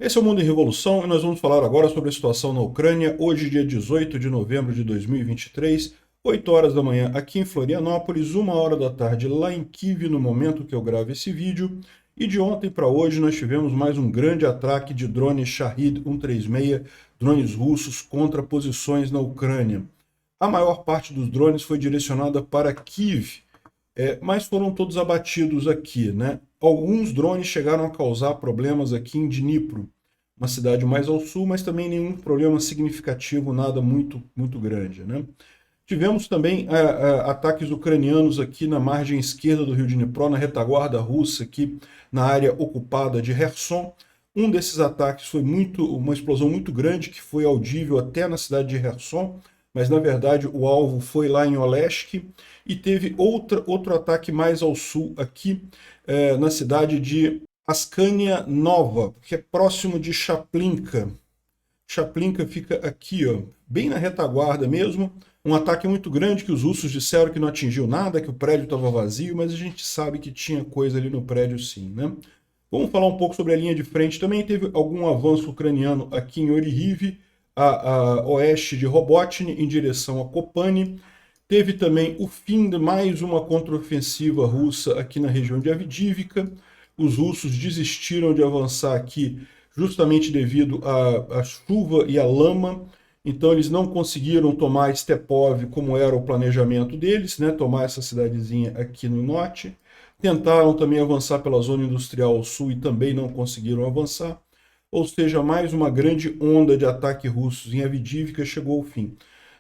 Esse é o Mundo em Revolução e nós vamos falar agora sobre a situação na Ucrânia, hoje dia 18 de novembro de 2023, 8 horas da manhã aqui em Florianópolis, 1 hora da tarde lá em Kiev no momento que eu gravo esse vídeo. E de ontem para hoje nós tivemos mais um grande ataque de drones Shahed 136, drones russos contra posições na Ucrânia. A maior parte dos drones foi direcionada para Kiev, mas foram todos abatidos aqui, né? Alguns drones chegaram a causar problemas aqui em Dnipro, uma cidade mais ao sul, mas também nenhum problema significativo, nada muito grande, né? Tivemos também ataques ucranianos aqui na margem esquerda do rio Dnipro, na retaguarda russa, aqui na área ocupada de Kherson. Um desses ataques foi uma explosão muito grande, que foi audível até na cidade de Kherson, mas na verdade o alvo foi lá em Olesk, e teve outro ataque mais ao sul, aqui na cidade de Askania Nova, que é próximo de Chaplinka. Chaplinka fica aqui, ó, bem na retaguarda mesmo. Um ataque muito grande que os russos disseram que não atingiu nada, que o prédio estava vazio, mas a gente sabe que tinha coisa ali no prédio sim, né? Vamos falar um pouco sobre a linha de frente. Também teve algum avanço ucraniano aqui em Oryhiv, a oeste de Robotny, em direção a Kopani. Teve também o fim de mais uma contraofensiva russa aqui na região de Avdiivka. Os russos desistiram de avançar aqui justamente devido à chuva e à lama. Então eles não conseguiram tomar Stepov como era o planejamento deles, né? Tomar essa cidadezinha aqui no norte. Tentaram também avançar pela zona industrial ao sul e também não conseguiram avançar. Ou seja, mais uma grande onda de ataque russos em Avdiivka chegou ao fim.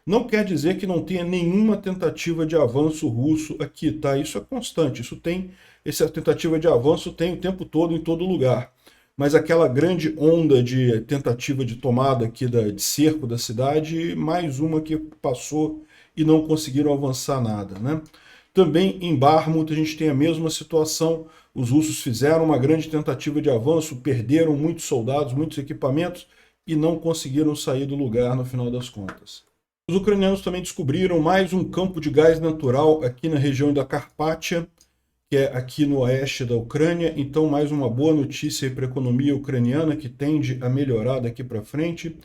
Não quer dizer que não tenha nenhuma tentativa de avanço russo aqui, tá? Isso é constante, essa tentativa de avanço tem o tempo todo, em todo lugar. Mas aquela grande onda de tentativa de tomada aqui, de cerco da cidade, mais uma que passou e não conseguiram avançar nada, né? Também em Bakhmut a gente tem a mesma situação. Os russos fizeram uma grande tentativa de avanço, perderam muitos soldados, muitos equipamentos e não conseguiram sair do lugar no final das contas. Os ucranianos também descobriram mais um campo de gás natural aqui na região da Carpátia, que é aqui no oeste da Ucrânia. Então, mais uma boa notícia para a economia ucraniana, que tende a melhorar daqui para frente.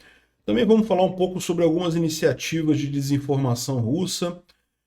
Também vamos falar um pouco sobre algumas iniciativas de desinformação russa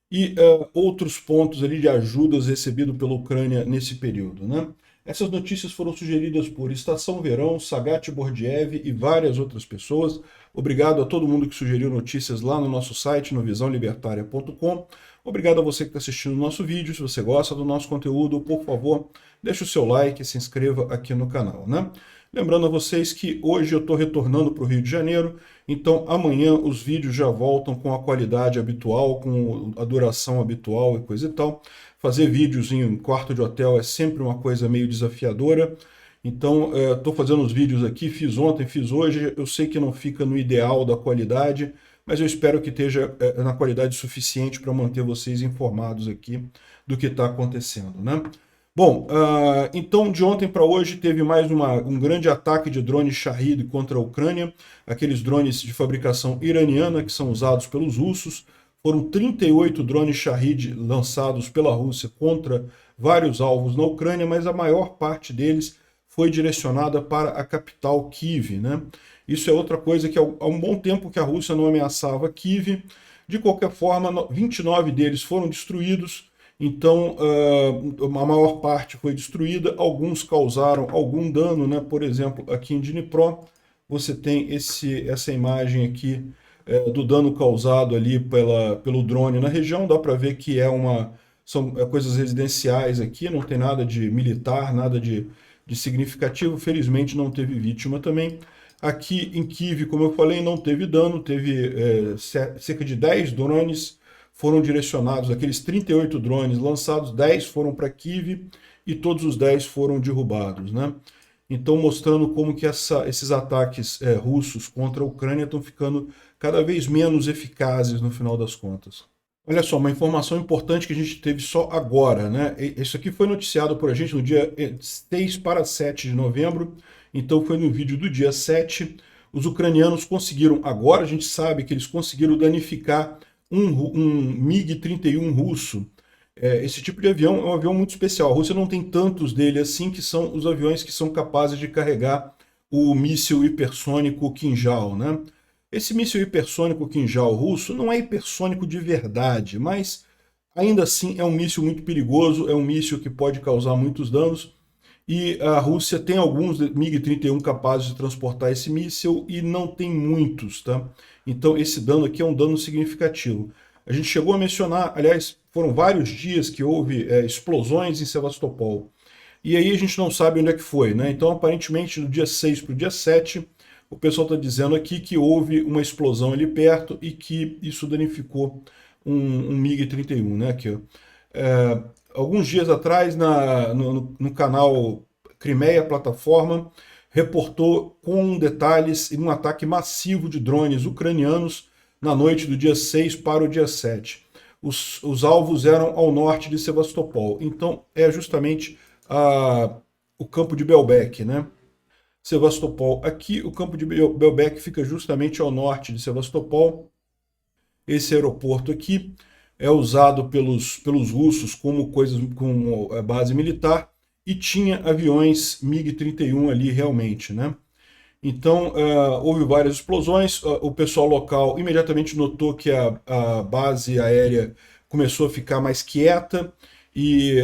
e outros pontos ali de ajudas recebido pela Ucrânia nesse período, né? Essas notícias foram sugeridas por Estação Verão, Sagat Bordiev e várias outras pessoas. Obrigado a todo mundo que sugeriu notícias lá no nosso site, no visãolibertaria.com. Obrigado a você que está assistindo o nosso vídeo. Se você gosta do nosso conteúdo, por favor, deixe o seu like e se inscreva aqui no canal, né? Lembrando a vocês que hoje eu estou retornando para o Rio de Janeiro, então amanhã os vídeos já voltam com a qualidade habitual, com a duração habitual e coisa e tal. Fazer vídeos em um quarto de hotel é sempre uma coisa meio desafiadora, então estou fazendo os vídeos aqui, fiz ontem, fiz hoje, eu sei que não fica no ideal da qualidade, mas eu espero que esteja na qualidade suficiente para manter vocês informados aqui do que está acontecendo, né? Bom, então de ontem para hoje teve mais um grande ataque de drone Shahed contra a Ucrânia, aqueles drones de fabricação iraniana que são usados pelos russos. Foram 38 drones Shahed lançados pela Rússia contra vários alvos na Ucrânia, mas a maior parte deles foi direcionada para a capital Kiev, né? Isso é outra coisa que há um bom tempo que a Rússia não ameaçava Kiev. De qualquer forma, 29 deles foram destruídos. Então, a maior parte foi destruída, alguns causaram algum dano, né? Por exemplo, aqui em Dnipro, você tem essa imagem aqui do dano causado ali pelo drone na região. Dá para ver que são coisas residenciais aqui, não tem nada de militar, nada de significativo. Felizmente não teve vítima também. Aqui em Kiev, como eu falei, não teve dano, teve cerca de 10 drones foram direcionados, aqueles 38 drones lançados, 10 foram para Kiev e todos os 10 foram derrubados, né? Então mostrando como que esses ataques russos contra a Ucrânia estão ficando cada vez menos eficazes no final das contas. Olha só, uma informação importante que a gente teve só agora, né? Isso aqui foi noticiado por a gente no dia 6 para 7 de novembro, então foi no vídeo do dia 7. Os ucranianos conseguiram, agora a gente sabe que eles conseguiram danificar um MiG-31 russo. Esse tipo de avião é um avião muito especial. A Rússia não tem tantos dele assim, que são os aviões que são capazes de carregar o míssil hipersônico Kinjal, né? Esse míssil hipersônico Kinjal russo não é hipersônico de verdade, mas ainda assim é um míssil muito perigoso, é um míssil que pode causar muitos danos, e a Rússia tem alguns MiG-31 capazes de transportar esse míssil e não tem muitos, tá? Então esse dano aqui é um dano significativo. A gente chegou a mencionar, aliás, foram vários dias que houve explosões em Sevastopol. E aí a gente não sabe onde é que foi, né? Então, aparentemente, do dia 6 para o dia 7, o pessoal está dizendo aqui que houve uma explosão ali perto e que isso danificou um MiG-31, né? Aqui, ó. Alguns dias atrás, no canal Crimeia Plataforma, reportou com detalhes um ataque massivo de drones ucranianos na noite do dia 6 para o dia 7. Os alvos eram ao norte de Sevastopol. Então, é justamente o campo de Belbek, né? Sevastopol. Aqui, o campo de Belbek fica justamente ao norte de Sevastopol. Esse aeroporto aqui é usado pelos russos como base militar e tinha aviões MiG-31 ali realmente, né? Então, houve várias explosões, o pessoal local imediatamente notou que a base aérea começou a ficar mais quieta e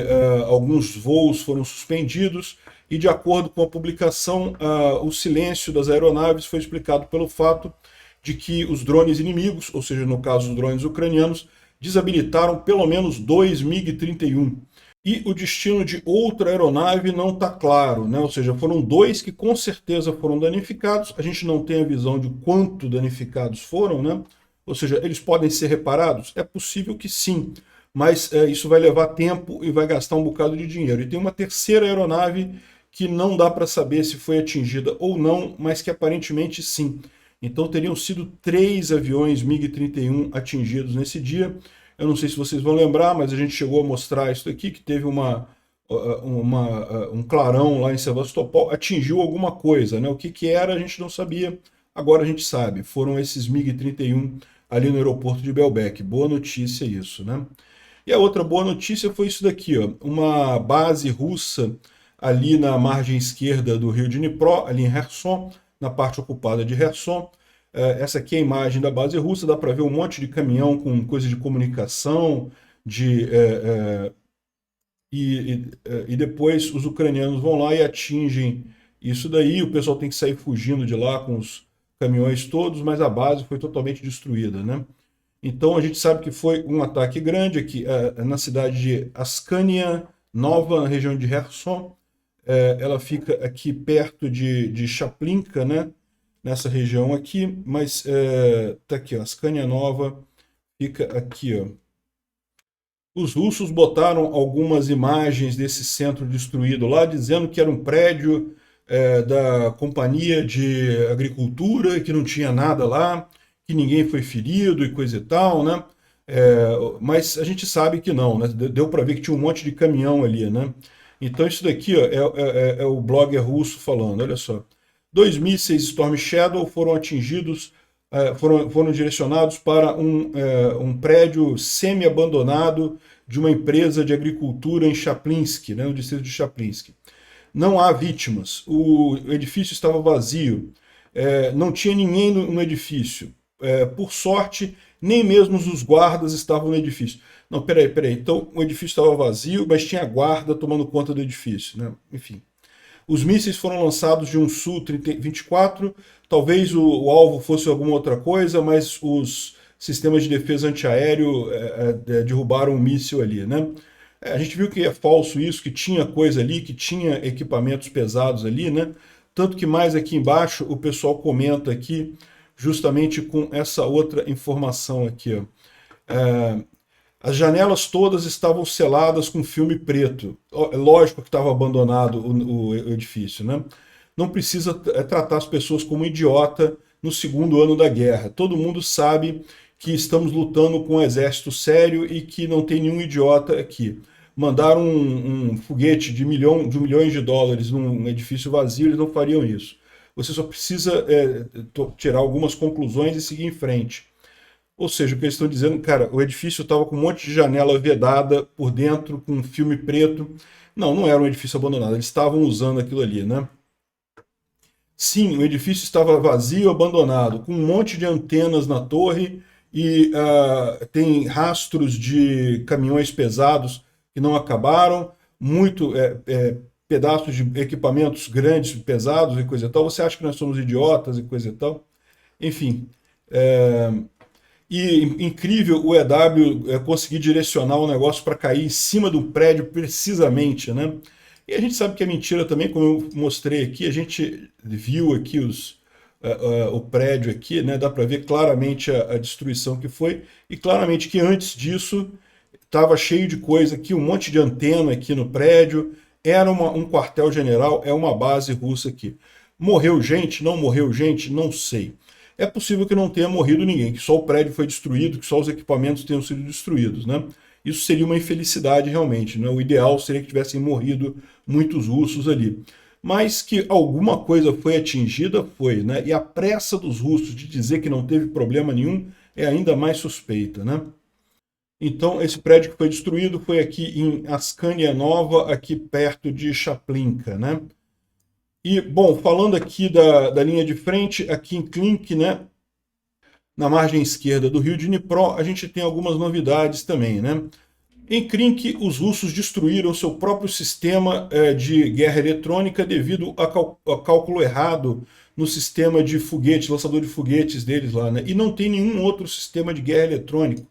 alguns voos foram suspendidos, e de acordo com a publicação, o silêncio das aeronaves foi explicado pelo fato de que os drones inimigos, ou seja, no caso os drones ucranianos, desabilitaram pelo menos 2 MiG-31. E o destino de outra aeronave não está claro, né? Ou seja, foram 2 que com certeza foram danificados. A gente não tem a visão de quanto danificados foram, né? Ou seja, eles podem ser reparados? É possível que sim, mas isso vai levar tempo e vai gastar um bocado de dinheiro. E tem uma terceira aeronave que não dá para saber se foi atingida ou não, mas que aparentemente sim. Então teriam sido 3 aviões MiG-31 atingidos nesse dia. Eu não sei se vocês vão lembrar, mas a gente chegou a mostrar isso aqui, que teve um clarão lá em Sevastopol, atingiu alguma coisa, né? O que era a gente não sabia, agora a gente sabe. Foram esses MiG-31 ali no aeroporto de Belbek. Boa notícia isso, né? E a outra boa notícia foi isso daqui, ó, uma base russa ali na margem esquerda do rio de Dnipro, ali em Kherson, na parte ocupada de Kherson. Essa aqui é a imagem da base russa, dá para ver um monte de caminhão com coisa de comunicação, e depois os ucranianos vão lá e atingem isso daí, o pessoal tem que sair fugindo de lá com os caminhões todos, mas a base foi totalmente destruída, né? Então a gente sabe que foi um ataque grande aqui na cidade de Askania Nova, na região de Kherson. Ela fica aqui perto de Chaplinka, né? Nessa região aqui, mas tá aqui, ó, Askania Nova fica aqui, ó. Os russos botaram algumas imagens desse centro destruído lá, dizendo que era um prédio da Companhia de Agricultura, que não tinha nada lá, que ninguém foi ferido e coisa e tal, né? Mas a gente sabe que não, né? Deu para ver que tinha um monte de caminhão ali, né? Então isso daqui ó, é o blogger russo falando, olha só. 2 mísseis Storm Shadow foram atingidos, foram direcionados para um prédio semi-abandonado de uma empresa de agricultura em Chaplinsk, né, no distrito de Chaplinsk. Não há vítimas, o edifício estava vazio, não tinha ninguém no edifício. Por sorte, nem mesmo os guardas estavam no edifício. Não, peraí. Então o edifício estava vazio, mas tinha guarda tomando conta do edifício, né? Enfim. Os mísseis foram lançados de um Su-24, talvez o alvo fosse alguma outra coisa, mas os sistemas de defesa antiaéreo derrubaram um míssil ali, né? A gente viu que é falso isso, que tinha coisa ali, que tinha equipamentos pesados ali, né? Tanto que mais aqui embaixo o pessoal comenta aqui justamente com essa outra informação aqui, ó. As janelas todas estavam seladas com filme preto. É lógico que estava abandonado o edifício, né? Não precisa tratar as pessoas como idiota no segundo ano da guerra. Todo mundo sabe que estamos lutando com um exército sério e que não tem nenhum idiota aqui. Mandaram um foguete de milhões de dólares num edifício vazio, eles não fariam isso. Você só precisa tirar algumas conclusões e seguir em frente. Ou seja, o que eles estão dizendo, cara, o edifício estava com um monte de janela vedada por dentro, com um filme preto. Não era um edifício abandonado, eles estavam usando aquilo ali, né? Sim, o edifício estava vazio, abandonado, com um monte de antenas na torre e tem rastros de caminhões pesados que não acabaram, muito pedaços de equipamentos grandes, pesados e coisa e tal. Você acha que nós somos idiotas e coisa e tal? Enfim, é, e incrível o EW conseguir direcionar o negócio para cair em cima do prédio precisamente, né? E a gente sabe que é mentira também, como eu mostrei aqui, a gente viu aqui o prédio aqui, né? Dá para ver claramente a destruição que foi, e claramente que antes disso estava cheio de coisa aqui, um monte de antena aqui no prédio, era um quartel-general, é uma base russa aqui. Morreu gente? Não morreu gente? Não sei. É possível que não tenha morrido ninguém, que só o prédio foi destruído, que só os equipamentos tenham sido destruídos, né? Isso seria uma infelicidade realmente, né? O ideal seria que tivessem morrido muitos russos ali. Mas que alguma coisa foi atingida, foi, né? E a pressa dos russos de dizer que não teve problema nenhum é ainda mais suspeita, né? Então, esse prédio que foi destruído foi aqui em Ascânia Nova, aqui perto de Chaplinka, né? E, bom, falando aqui da linha de frente, aqui em Klink, né? Na margem esquerda do rio de Dnipro, a gente tem algumas novidades também, né? Em Krink, os russos destruíram seu próprio sistema de guerra eletrônica devido a cálculo errado no sistema de foguete, lançador de foguetes deles lá, né? E não tem nenhum outro sistema de guerra eletrônico.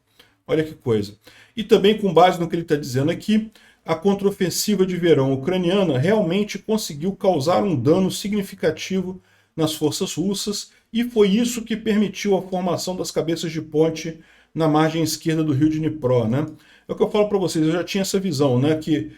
Olha que coisa. E também, com base no que ele está dizendo aqui, a contraofensiva de verão ucraniana realmente conseguiu causar um dano significativo nas forças russas, e foi isso que permitiu a formação das cabeças de ponte na margem esquerda do rio de Dnipro, né? É o que eu falo para vocês, eu já tinha essa visão, né? Que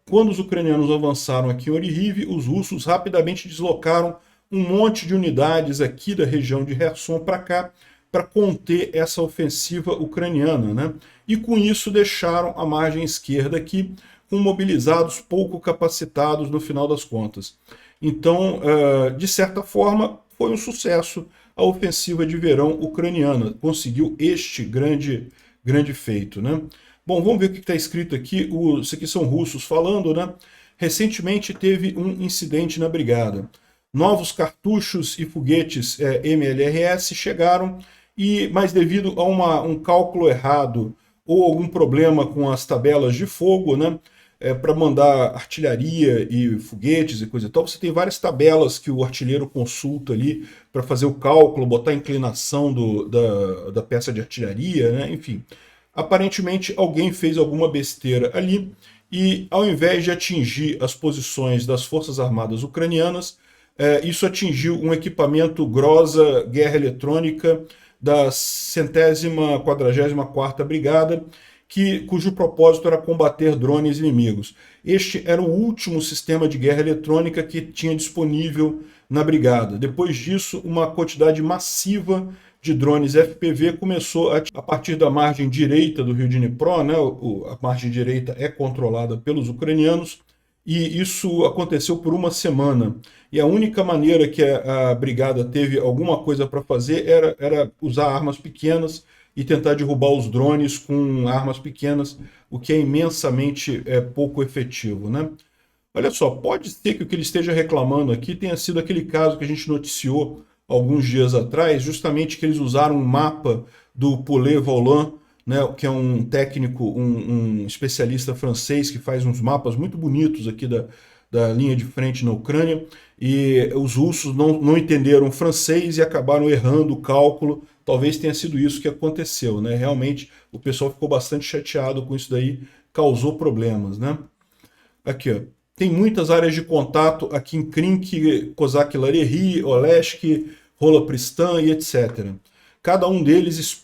quando os ucranianos avançaram aqui em Orihiv, os russos rapidamente deslocaram um monte de unidades aqui da região de Kherson para cá, para conter essa ofensiva ucraniana, né? E com isso deixaram a margem esquerda aqui com mobilizados pouco capacitados no final das contas. Então, de certa forma, foi um sucesso a ofensiva de verão ucraniana, conseguiu este grande feito, né? Bom, vamos ver o que está escrito aqui. Isso aqui são russos falando, né? Recentemente teve um incidente na brigada. Novos cartuchos e foguetes MLRS chegaram, mas devido a um cálculo errado ou algum problema com as tabelas de fogo, né? Para mandar artilharia e foguetes e coisa e tal, você tem várias tabelas que o artilheiro consulta ali para fazer o cálculo, botar a inclinação da peça de artilharia, né? Enfim. Aparentemente alguém fez alguma besteira ali e, ao invés de atingir as posições das Forças Armadas ucranianas, isso atingiu um equipamento Groza Guerra Eletrônica da 144ª Brigada, cujo propósito era combater drones inimigos. Este era o último sistema de guerra eletrônica que tinha disponível na brigada. Depois disso, uma quantidade massiva de drones FPV começou a partir da margem direita do rio de Dnipro, né? A margem direita é controlada pelos ucranianos, e isso aconteceu por uma semana. E a única maneira que a brigada teve alguma coisa para fazer era usar armas pequenas e tentar derrubar os drones com armas pequenas, o que é imensamente pouco efetivo, né? Olha só, pode ser que o que ele esteja reclamando aqui tenha sido aquele caso que a gente noticiou alguns dias atrás, justamente que eles usaram um mapa do Paulet Volant, né, que é um técnico, um especialista francês que faz uns mapas muito bonitos aqui da linha de frente na Ucrânia, e os russos não entenderam francês e acabaram errando o cálculo. Talvez tenha sido isso que aconteceu, né? Realmente o pessoal ficou bastante chateado com isso daí, causou problemas, né? Aqui, ó. Tem muitas áreas de contato aqui em Krink, Kozak Larehi, Olesk, Rola Pristan e etc. Cada um deles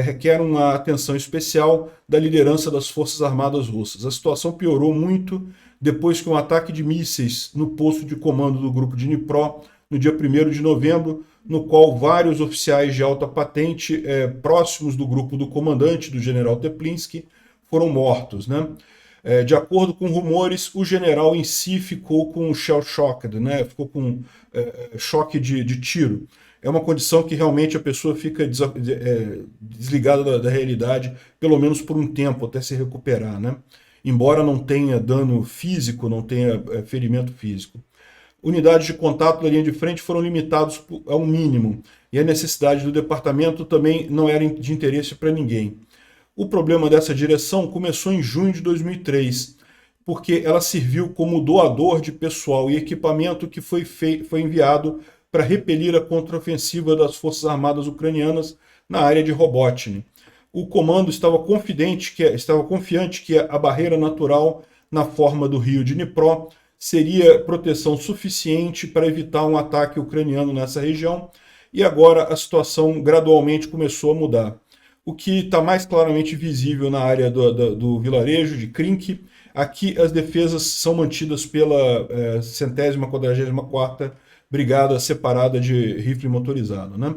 requer uma atenção especial da liderança das Forças Armadas Russas. A situação piorou muito depois que um ataque de mísseis no posto de comando do grupo de Dnipro, no dia 1º de novembro, no qual vários oficiais de alta patente próximos do grupo do comandante, do general Teplinsky, foram mortos, né? De acordo com rumores, o general em si ficou com shell shocked, né? Ficou com choque de tiro. É uma condição que realmente a pessoa fica desligada da realidade, pelo menos por um tempo, até se recuperar, né? Embora não tenha dano físico, não tenha ferimento físico. unidades de contato da linha de frente foram limitados ao mínimo, e a necessidade do departamento também não era de interesse para ninguém. O problema dessa direção começou em junho de 2003, porque ela serviu como doador de pessoal e equipamento que foi enviado para repelir a contraofensiva das Forças Armadas ucranianas na área de Robotyne. O comando estava confiante que a barreira natural na forma do rio Dnipro seria proteção suficiente para evitar um ataque ucraniano nessa região, e agora a situação gradualmente começou a mudar. O que está mais claramente visível na área do vilarejo de Krink, aqui as defesas são mantidas pela 144ª Brigada Separada de Rifle Motorizado, né?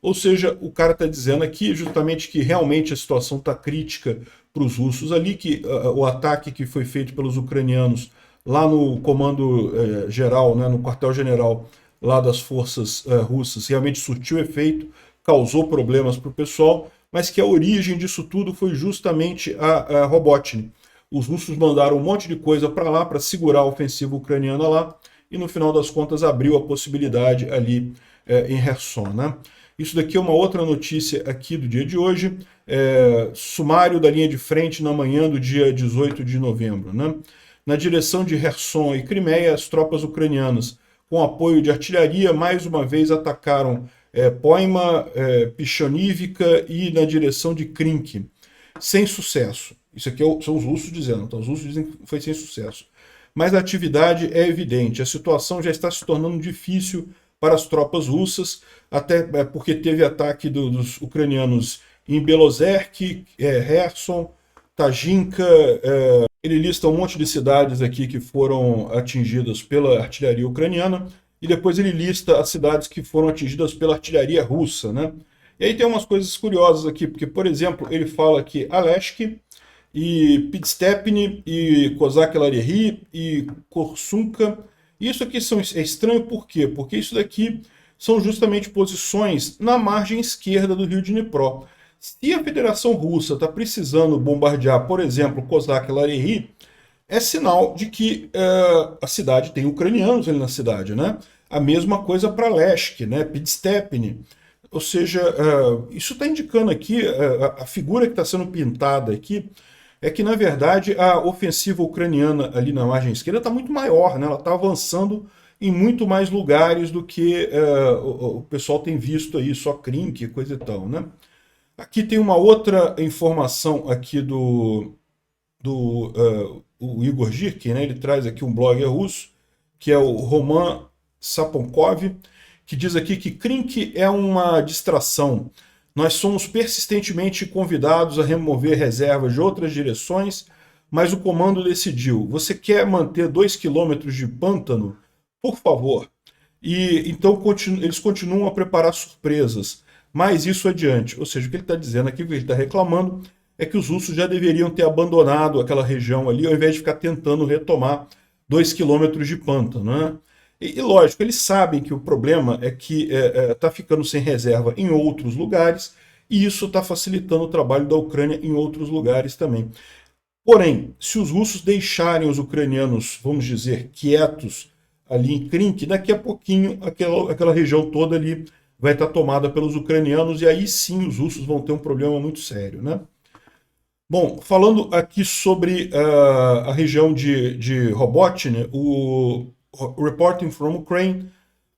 Ou seja, o cara está dizendo aqui justamente que realmente a situação está crítica para os russos ali, que o ataque que foi feito pelos ucranianos lá no comando geral, né, no quartel-general lá das forças russas, realmente surtiu efeito, causou problemas para o pessoal, mas que a origem disso tudo foi justamente a Robotyne. Os russos mandaram um monte de coisa para lá para segurar a ofensiva ucraniana lá, e no final das contas abriu a possibilidade ali em Kherson, né? Isso daqui é uma outra notícia aqui do dia de hoje, sumário da linha de frente na manhã do dia 18 de novembro, né? Na direção de Kherson e Crimeia, as tropas ucranianas, com apoio de artilharia, mais uma vez atacaram Poima, Pichonivka e na direção de Krink, sem sucesso. Isso aqui são os russos dizendo, então os russos dizem que foi sem sucesso. Mas a atividade é evidente, a situação já está se tornando difícil para as tropas russas, até porque teve ataque dos ucranianos em Belozersk, Kherson, Tajinka, ele lista um monte de cidades aqui que foram atingidas pela artilharia ucraniana, e depois ele lista as cidades que foram atingidas pela artilharia russa, né? E aí tem umas coisas curiosas aqui, porque, por exemplo, ele fala que Aleshk, e Pidstepny, e Kozak-Larehy, e Korsunka. Isso aqui é estranho por quê? Porque isso daqui são justamente posições na margem esquerda do rio Dnipro. Se a Federação Russa está precisando bombardear, por exemplo, Kozak-Larehy, é sinal de que a cidade tem ucranianos ali na cidade, né? A mesma coisa para Leshk, né? Pidstepny. Ou seja, isso está indicando aqui, a figura que está sendo pintada aqui, é que, na verdade, a ofensiva ucraniana ali na margem esquerda está muito maior, né? Ela está avançando em muito mais lugares do que o pessoal tem visto aí, só Krink, coisa e tal, né? Aqui tem uma outra informação aqui o Igor Girkin, né? Ele traz aqui um blogger russo, que é o Roman Saponkov, que diz aqui que Krink é uma distração. Nós somos persistentemente convidados a remover reservas de outras direções, mas o comando decidiu. Você quer manter 2 quilômetros de pântano? Por favor. E então eles continuam a preparar surpresas, mais isso adiante. Ou seja, o que ele está dizendo aqui, o que ele está reclamando, é que os russos já deveriam ter abandonado aquela região ali, ao invés de ficar tentando retomar 2 quilômetros de pântano, né? E lógico, eles sabem que o problema é que está ficando sem reserva em outros lugares, e isso está facilitando o trabalho da Ucrânia em outros lugares também. Porém, se os russos deixarem os ucranianos, vamos dizer, quietos ali em Krink, daqui a pouquinho aquela região toda ali vai estar tomada pelos ucranianos, e aí sim os russos vão ter um problema muito sério, né? Bom, falando aqui sobre a região de Robotyne, o Reporting from Ukraine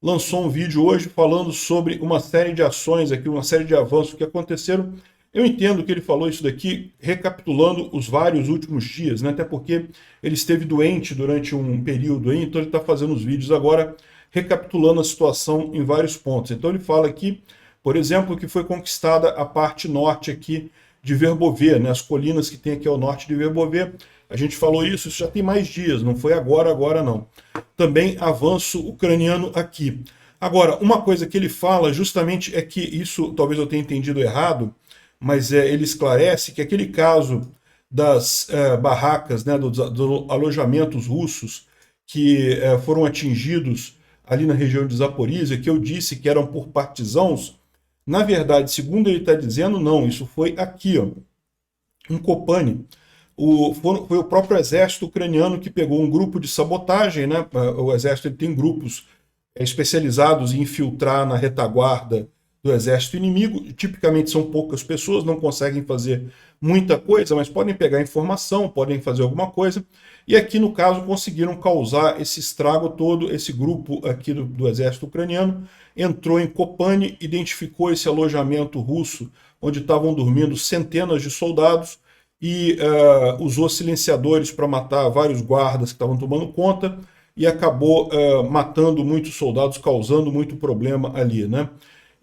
lançou um vídeo hoje falando sobre uma série de ações aqui, uma série de avanços que aconteceram. Eu entendo que ele falou isso daqui recapitulando os vários últimos dias, né? Até porque ele esteve doente durante um período aí, então ele está fazendo os vídeos agora recapitulando a situação em vários pontos. Então ele fala aqui, por exemplo, que foi conquistada a parte norte aqui de Verbovê, né? As colinas que tem aqui ao norte de Verbovê. A gente falou isso já tem mais dias, não foi agora não. Também avanço ucraniano aqui. Agora, uma coisa que ele fala justamente é que isso, talvez eu tenha entendido errado, mas ele esclarece que aquele caso das barracas, né, dos alojamentos russos que foram atingidos ali na região de Zaporizhia, que eu disse que eram por partisãos, na verdade, segundo ele está dizendo, não, isso foi aqui, ó, em Kobani. Foi o próprio exército ucraniano que pegou um grupo de sabotagem, né? O exército ele tem grupos especializados em infiltrar na retaguarda do exército inimigo. Tipicamente são poucas pessoas, não conseguem fazer muita coisa, mas podem pegar informação, podem fazer alguma coisa. E aqui, no caso, conseguiram causar esse estrago todo. Esse grupo aqui do exército ucraniano entrou em Kobani, identificou esse alojamento russo, onde estavam dormindo centenas de soldados, e usou silenciadores para matar vários guardas que estavam tomando conta, e acabou matando muitos soldados, causando muito problema ali, né?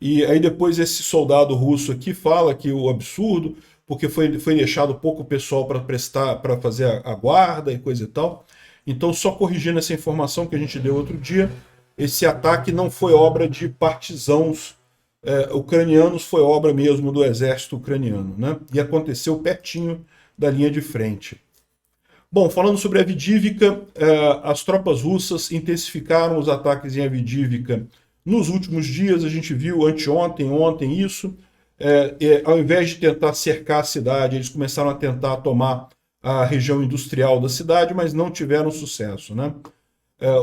E aí depois esse soldado russo aqui fala que o absurdo, porque foi deixado pouco pessoal para fazer a guarda e coisa e tal. Então, só corrigindo essa informação que a gente deu outro dia, esse ataque não foi obra de partisãos ucranianos, foi obra mesmo do exército ucraniano, né? E aconteceu pertinho da linha de frente. Bom, falando sobre Avdiivka, as tropas russas intensificaram os ataques em Avdiivka nos últimos dias. A gente viu anteontem, ontem isso. Ao invés de tentar cercar a cidade, eles começaram a tentar tomar a região industrial da cidade, mas não tiveram sucesso, né?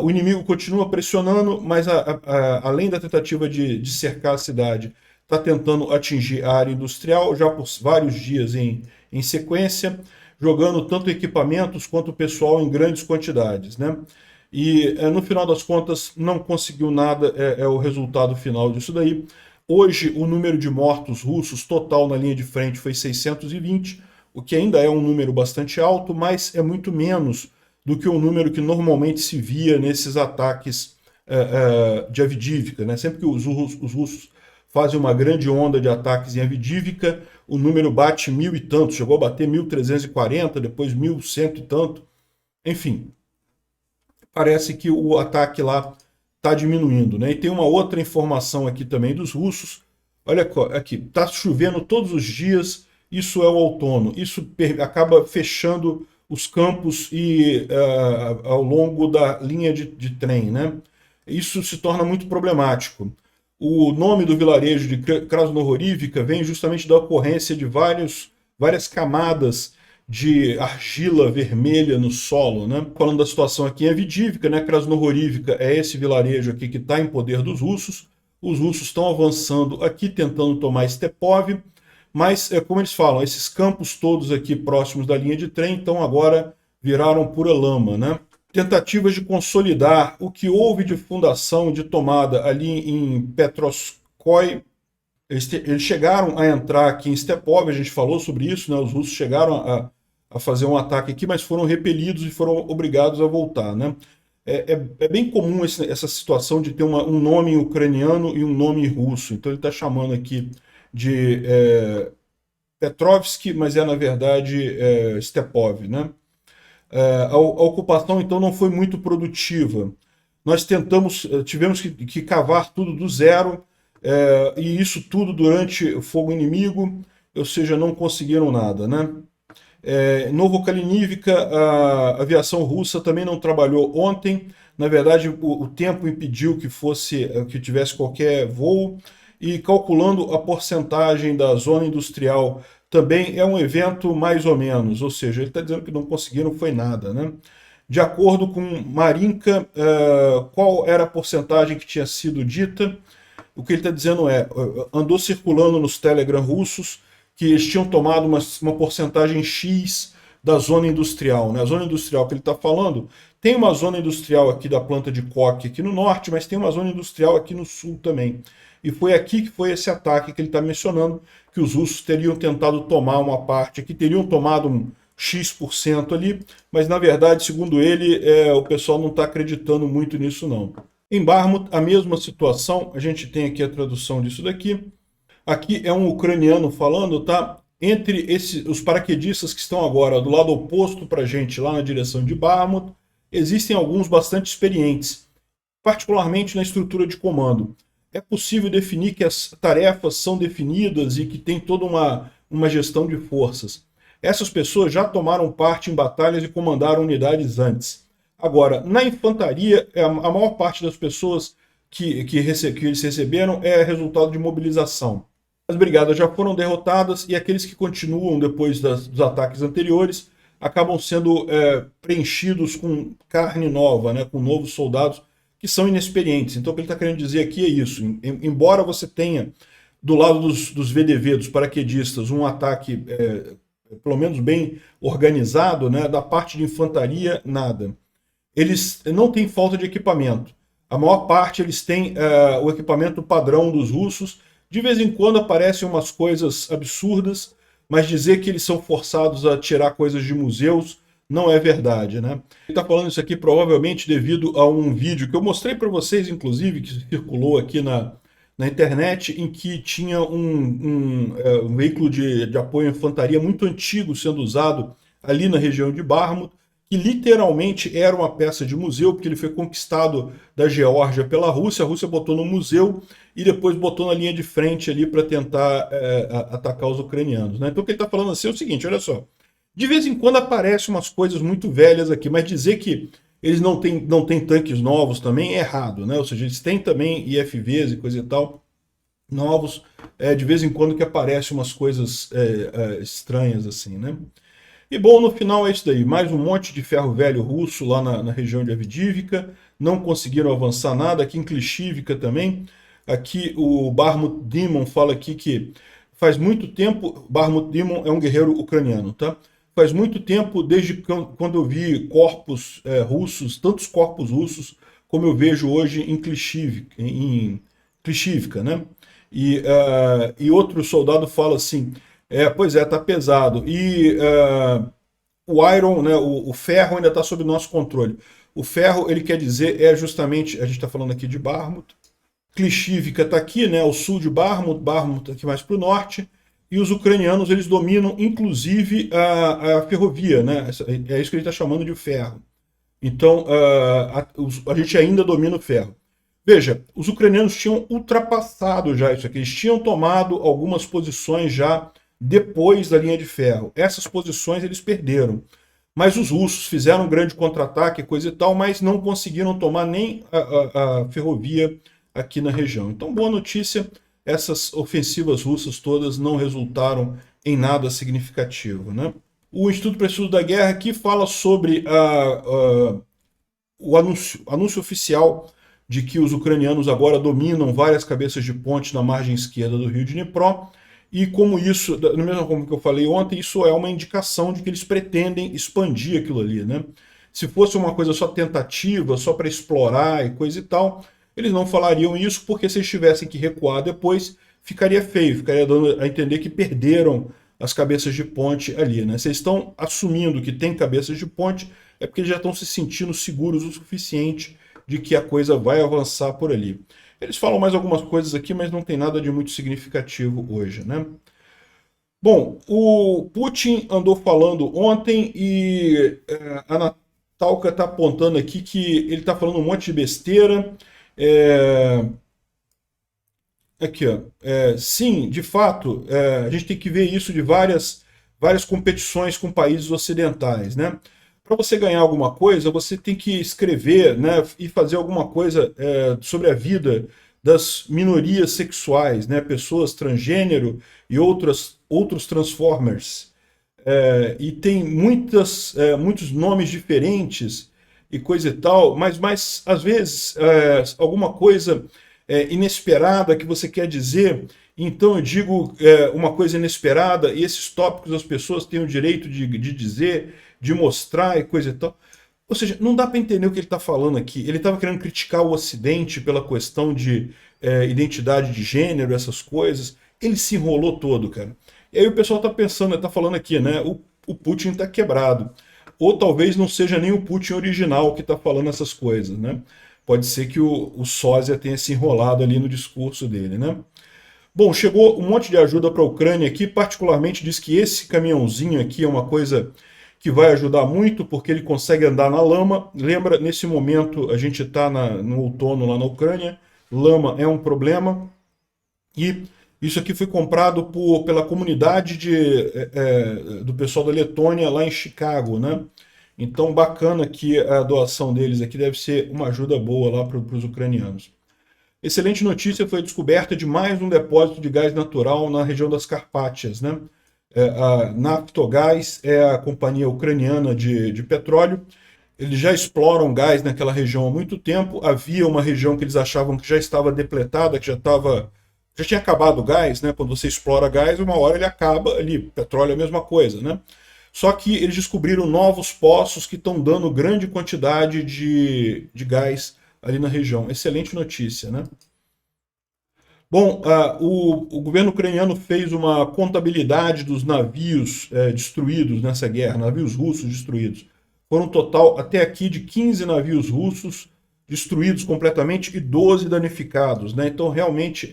O inimigo continua pressionando, mas além da tentativa de cercar a cidade, está tentando atingir a área industrial já por vários dias em sequência, jogando tanto equipamentos quanto pessoal em grandes quantidades, né? E no final das contas não conseguiu nada, é o resultado final disso daí. Hoje o número de mortos russos total na linha de frente foi 620, o que ainda é um número bastante alto, mas é muito menos do que o número que normalmente se via nesses ataques de Avdiivka, né? Sempre que os russos fazem uma grande onda de ataques em Avdiivka, o número bate 1.000 e tanto, chegou a bater 1.340, depois 1.100 e tanto. Enfim, parece que o ataque lá está diminuindo, né? E tem uma outra informação aqui também dos russos. Olha aqui, está chovendo todos os dias, isso é o outono. Isso acaba fechando os campos ao longo da linha de trem, né? Isso se torna muito problemático. O nome do vilarejo de Krasnohorivka vem justamente da ocorrência de várias camadas de argila vermelha no solo, né? Falando da situação aqui em Avdiivka, né? Krasnohorivka é esse vilarejo aqui que está em poder dos russos. Os russos estão avançando aqui, tentando tomar Stepov, mas, como eles falam, esses campos todos aqui próximos da linha de trem, então agora viraram pura lama, né? Tentativas de consolidar o que houve de fundação, de tomada ali em Petrovskoy. Eles chegaram a entrar aqui em Stepov, a gente falou sobre isso, né? Os russos chegaram a fazer um ataque aqui, mas foram repelidos e foram obrigados a voltar, né? É bem comum essa situação de ter um nome ucraniano e um nome russo. Então ele está chamando aqui de Petrovsk, mas na verdade Stepov, né? A ocupação, então, não foi muito produtiva. Nós tivemos que cavar tudo do zero, e isso tudo durante o fogo inimigo, ou seja, não conseguiram nada, né? Novokaliniivka, a aviação russa também não trabalhou ontem. Na verdade, o tempo impediu que tivesse qualquer voo, e calculando a porcentagem da zona industrial também é um evento mais ou menos, ou seja, ele está dizendo que não conseguiram foi nada, né? De acordo com Marinka, qual era a porcentagem que tinha sido dita? O que ele está dizendo andou circulando nos Telegram russos que eles tinham tomado uma porcentagem X da zona industrial, né? A zona industrial que ele está falando, tem uma zona industrial aqui da planta de coque aqui no norte, mas tem uma zona industrial aqui no sul também. E foi aqui que foi esse ataque que ele está mencionando, que os russos teriam tentado tomar uma parte aqui, teriam tomado um X% ali, mas na verdade, segundo ele, o pessoal não está acreditando muito nisso não. Em Bakhmut, a mesma situação, a gente tem aqui a tradução disso daqui. Aqui é um ucraniano falando, tá? Entre os paraquedistas que estão agora do lado oposto para a gente, lá na direção de Bakhmut, existem alguns bastante experientes, particularmente na estrutura de comando. É possível definir que as tarefas são definidas e que tem toda uma gestão de forças. Essas pessoas já tomaram parte em batalhas e comandaram unidades antes. Agora, na infantaria, a maior parte das pessoas que eles receberam é resultado de mobilização. As brigadas já foram derrotadas e aqueles que continuam depois dos ataques anteriores acabam sendo preenchidos com carne nova, né, com novos soldados que são inexperientes. Então o que ele está querendo dizer aqui é isso. Embora você tenha do lado dos VDV, dos paraquedistas, um ataque pelo menos bem organizado, né, da parte de infantaria, nada. Eles não têm falta de equipamento. A maior parte eles têm o equipamento padrão dos russos. De vez em quando aparecem umas coisas absurdas, mas dizer que eles são forçados a tirar coisas de museus não é verdade, né? Ele está falando isso aqui provavelmente devido a um vídeo que eu mostrei para vocês, inclusive, que circulou aqui na internet, em que tinha um veículo de apoio à infantaria muito antigo sendo usado ali na região de Bakhmut, que literalmente era uma peça de museu, porque ele foi conquistado da Geórgia pela Rússia, a Rússia botou no museu e depois botou na linha de frente ali para tentar atacar os ucranianos, né? Então o que ele está falando assim é o seguinte, olha só, de vez em quando aparecem umas coisas muito velhas aqui, mas dizer que eles não têm tanques novos também é errado, né? Ou seja, eles têm também IFVs e coisa e tal, novos, de vez em quando que aparecem umas coisas estranhas assim, né? E bom, no final é isso daí, mais um monte de ferro velho russo lá na região de Avdiivka, não conseguiram avançar nada, aqui em Klishivka também, aqui o Bakhmut Demon fala aqui que faz muito tempo, Bakhmut Demon é um guerreiro ucraniano, tá? Faz muito tempo, desde quando eu vi corpos russos, tantos corpos russos, como eu vejo hoje em Klishivka, né? E outro soldado fala assim, pois é, tá pesado. E o iron, né, o ferro ainda está sob nosso controle. O ferro, ele quer dizer, justamente, a gente está falando aqui de Bakhmut, Klishivka está aqui, né, ao sul de Bakhmut, Bakhmut aqui mais para o norte, e os ucranianos, eles dominam, inclusive, a ferrovia, né, é isso que ele está chamando de ferro. Então, a gente ainda domina o ferro. Veja, os ucranianos tinham ultrapassado já isso aqui, eles tinham tomado algumas posições já depois da linha de ferro. Essas posições eles perderam. Mas os russos fizeram um grande contra-ataque, coisa e tal, mas não conseguiram tomar nem a ferrovia aqui na região. Então, boa notícia, essas ofensivas russas todas não resultaram em nada significativo, né? O Instituto para Estudo da Guerra aqui fala sobre o anúncio oficial de que os ucranianos agora dominam várias cabeças de ponte na margem esquerda do rio Dnipro, e como isso, da mesma forma que eu falei ontem, isso é uma indicação de que eles pretendem expandir aquilo ali, né? Se fosse uma coisa só tentativa, só para explorar e coisa e tal, eles não falariam isso, porque se eles tivessem que recuar depois, ficaria feio, ficaria dando a entender que perderam as cabeças de ponte ali, né? Se eles estão assumindo que tem cabeças de ponte, é porque eles já estão se sentindo seguros o suficiente de que a coisa vai avançar por ali. Eles falam mais algumas coisas aqui, mas não tem nada de muito significativo hoje, né? Bom, o Putin andou falando ontem e a Natalka está apontando aqui que ele está falando um monte de besteira. Aqui, ó. Sim, de fato, a gente tem que ver isso de várias competições com países ocidentais, né? Para você ganhar alguma coisa, você tem que escrever, né, e fazer alguma coisa sobre a vida das minorias sexuais, né, pessoas transgênero e outros transformers. E tem muitos nomes diferentes e coisa e tal, mas às vezes alguma coisa inesperada que você quer dizer, então eu digo uma coisa inesperada e esses tópicos as pessoas têm o direito de dizer, de mostrar e coisa e tal. Ou seja, não dá para entender o que ele está falando aqui. Ele estava querendo criticar o Ocidente pela questão de identidade de gênero, essas coisas. Ele se enrolou todo, cara. E aí o pessoal está pensando, está falando aqui, né? O Putin está quebrado. Ou talvez não seja nem o Putin original que está falando essas coisas, né? Pode ser que o sósia tenha se enrolado ali no discurso dele, né? Bom, chegou um monte de ajuda para a Ucrânia aqui, particularmente diz que esse caminhãozinho aqui é uma coisa que vai ajudar muito, porque ele consegue andar na lama. Lembra, nesse momento a gente está no outono lá na Ucrânia, lama é um problema, e isso aqui foi comprado pela comunidade do pessoal da Letônia lá em Chicago, né? Então, bacana que a doação deles aqui deve ser uma ajuda boa lá para os ucranianos. Excelente notícia, foi a descoberta de mais um depósito de gás natural na região das Carpátias, né? A Naftogaz é a companhia ucraniana de petróleo. Eles já exploram gás naquela região há muito tempo. Havia uma região que eles achavam que já estava depletada, que já tinha acabado o gás, né? Quando você explora gás, uma hora ele acaba ali. Petróleo é a mesma coisa, né? Só que eles descobriram novos poços que estão dando grande quantidade de gás ali na região. Excelente notícia, né? Bom, o governo ucraniano fez uma contabilidade dos navios destruídos nessa guerra, navios russos destruídos. Foram um total, até aqui, de 15 navios russos destruídos completamente e 12 danificados, né? Então, realmente,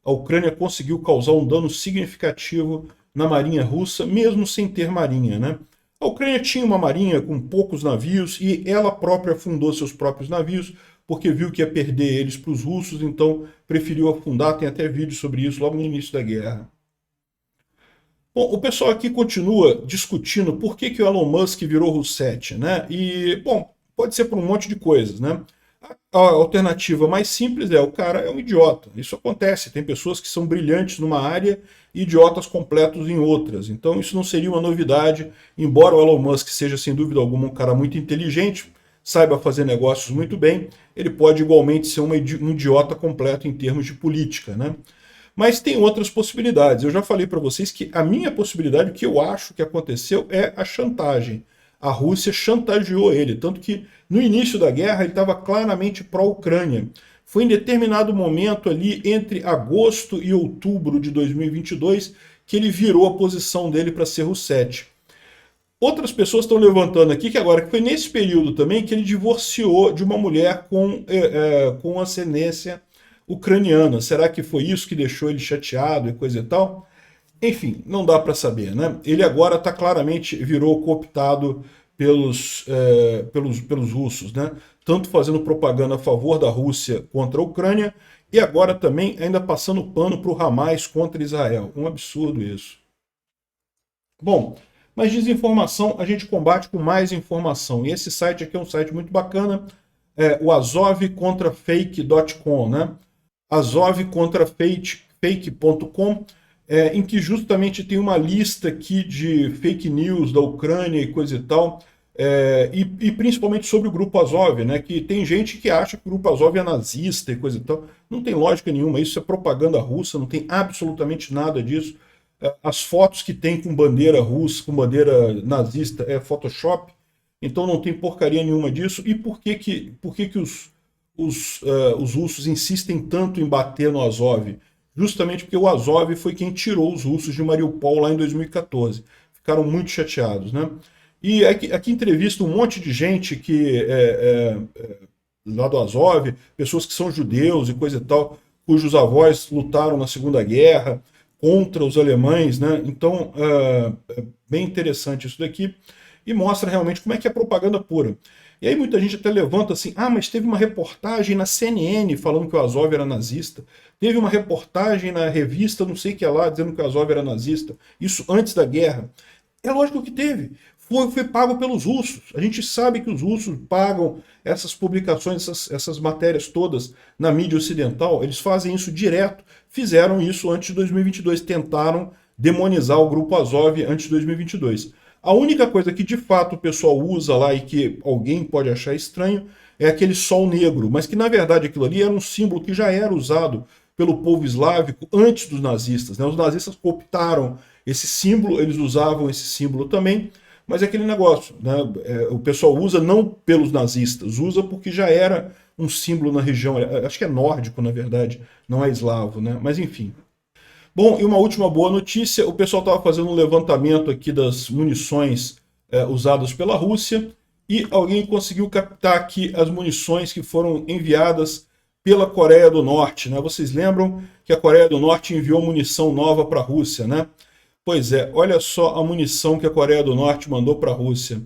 a Ucrânia conseguiu causar um dano significativo na marinha russa, mesmo sem ter marinha, né? A Ucrânia tinha uma marinha com poucos navios e ela própria fundou seus próprios navios, porque viu que ia perder eles para os russos, então preferiu afundar. Tem até vídeo sobre isso logo no início da guerra. Bom, o pessoal aqui continua discutindo por que o Elon Musk virou Roussetti, né? E, bom, pode ser por um monte de coisas, né? A alternativa mais simples é o cara é um idiota. Isso acontece. Tem pessoas que são brilhantes numa área e idiotas completos em outras. Então isso não seria uma novidade, embora o Elon Musk seja sem dúvida alguma um cara muito inteligente, saiba fazer negócios muito bem, ele pode igualmente ser um idiota completo em termos de política, né? Mas tem outras possibilidades. Eu já falei para vocês que a minha possibilidade, o que eu acho que aconteceu, é a chantagem. A Rússia chantageou ele, tanto que no início da guerra ele estava claramente pró-Ucrânia. Foi em determinado momento ali, entre agosto e outubro de 2022, que ele virou a posição dele para ser Roussetti. Outras pessoas estão levantando aqui que agora que foi nesse período também que ele divorciou de uma mulher com ascendência ucraniana. Será que foi isso que deixou ele chateado e coisa e tal? Enfim, não dá para saber, né? Ele agora virou cooptado pelos russos, né? Tanto fazendo propaganda a favor da Rússia contra a Ucrânia e agora também ainda passando pano para o Hamas contra Israel. Um absurdo isso. Bom, mas desinformação a gente combate com mais informação. E esse site aqui é um site muito bacana, o azovcontrafake.com, né? azovcontrafake.com, em que justamente tem uma lista aqui de fake news da Ucrânia e coisa e tal, e principalmente sobre o Grupo Azov, né? Que tem gente que acha que o Grupo Azov é nazista e coisa e tal. Não tem lógica nenhuma, isso é propaganda russa, não tem absolutamente nada disso. As fotos que tem com bandeira russa, com bandeira nazista, é Photoshop, então não tem porcaria nenhuma disso. E por que os russos insistem tanto em bater no Azov? Justamente porque o Azov foi quem tirou os russos de Mariupol lá em 2014. Ficaram muito chateados, né? E aqui entrevista um monte de gente lá do Azov, pessoas que são judeus e coisa e tal, cujos avós lutaram na Segunda Guerra contra os alemães, né? Então, é bem interessante isso daqui e mostra realmente como é que é propaganda pura. E aí muita gente até levanta assim, mas teve uma reportagem na CNN falando que o Azov era nazista, teve uma reportagem na revista não sei o que lá dizendo que o Azov era nazista, isso antes da guerra. É lógico que teve. Foi pago pelos russos. A gente sabe que os russos pagam essas publicações, essas matérias todas na mídia ocidental. Eles fazem isso direto. Fizeram isso antes de 2022. Tentaram demonizar o Grupo Azov antes de 2022. A única coisa que de fato o pessoal usa lá e que alguém pode achar estranho é aquele sol negro. Mas que na verdade aquilo ali era um símbolo que já era usado pelo povo eslávico antes dos nazistas, né? Os nazistas cooptaram esse símbolo, eles usavam esse símbolo também. Mas é aquele negócio, né? O pessoal usa não pelos nazistas, usa porque já era um símbolo na região, acho que é nórdico, na verdade, não é eslavo, né? Mas enfim. Bom, e uma última boa notícia, o pessoal estava fazendo um levantamento aqui das munições usadas pela Rússia e alguém conseguiu captar aqui as munições que foram enviadas pela Coreia do Norte, né? Vocês lembram que a Coreia do Norte enviou munição nova para a Rússia, né? Pois é, olha só a munição que a Coreia do Norte mandou para a Rússia.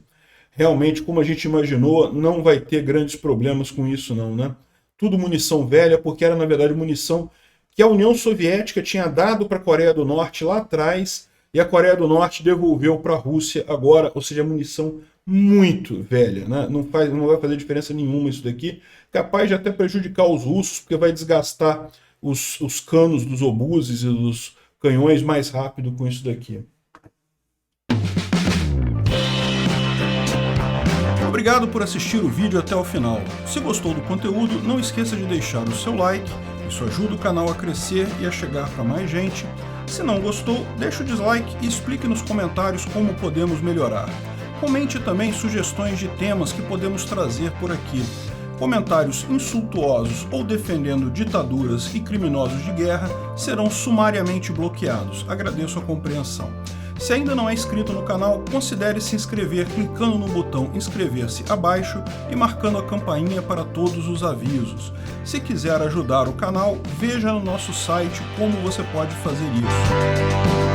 Realmente, como a gente imaginou, não vai ter grandes problemas com isso não, né? Tudo munição velha, porque era na verdade munição que a União Soviética tinha dado para a Coreia do Norte lá atrás e a Coreia do Norte devolveu para a Rússia agora, ou seja, munição muito velha, né? Não vai fazer diferença nenhuma isso daqui, capaz de até prejudicar os russos, porque vai desgastar os canos dos obuses e dos canhões mais rápido com isso daqui. Obrigado por assistir o vídeo até o final. Se gostou do conteúdo, não esqueça de deixar o seu like, isso ajuda o canal a crescer e a chegar para mais gente. Se não gostou, deixe o dislike e explique nos comentários como podemos melhorar. Comente também sugestões de temas que podemos trazer por aqui. Comentários insultuosos ou defendendo ditaduras e criminosos de guerra serão sumariamente bloqueados. Agradeço a compreensão. Se ainda não é inscrito no canal, considere se inscrever clicando no botão inscrever-se abaixo e marcando a campainha para todos os avisos. Se quiser ajudar o canal, veja no nosso site como você pode fazer isso.